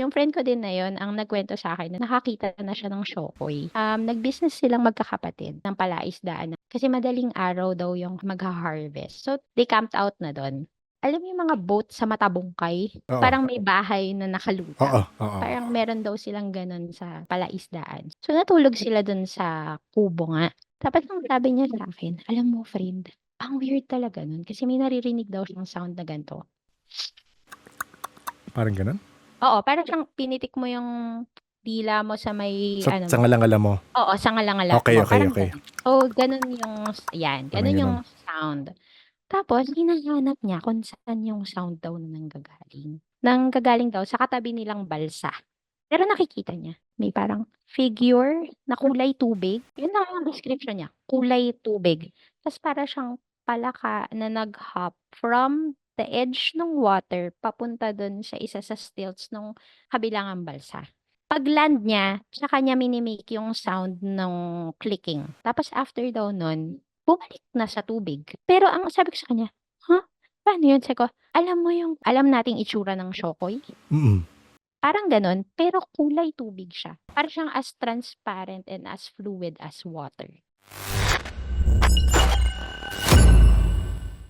Yung friend ko din na yun ang nagkwento sa'kin na nakakita na siya ng Shokoy. Nag-business silang magkakapatid ng palaisdaan kasi madaling araw daw yung magha-harvest. So, they camped out na dun. Alam mo yung mga boat sa Matabungkay, Oo. parang may bahay na Oo, nakalutang. oo. Parang meron daw silang gano'n sa palaisdaan. So, natulog sila dun sa kubo nga. Tapos ang sabi niya sa'kin, "Alam mo friend, ang weird talaga nun." Kasi may naririnig daw siyang sound na ganito. Parang gano'n? Oo, para siyang pinitik mo yung dila mo sa may Sa ano sa mo, ngala-ngala mo? oo, sa ngala-ngala Okey, mo, okey, parang okey. gano'n. So, gano'n yung 'yan, Parang gano'n yung gano'n. sound. Tapos hinahanap niya kung saan yung sound daw na nanggagaling. Nanggagaling daw sa katabi nilang balsa. Pero nakikita niya, may parang figure na kulay tubig, yun lang yung description niya, kulay tubig. Tas para siyang palaka na nag-hop from the edge ng water papunta dun sa isa sa stilts nung kabilangang balsa. Pag-land niya, tsaka niya mini-make yung sound nung clicking. Tapos after daw nun, bumalik na sa tubig. Pero ang sabi ko sa kanya, "Huh? Paano yun?" Sabi ko, "Alam mo yung alam nating itsura ng Shokoy? Mm. Parang gano'n, pero kulay tubig siya. Para siyang as transparent and as fluid as water."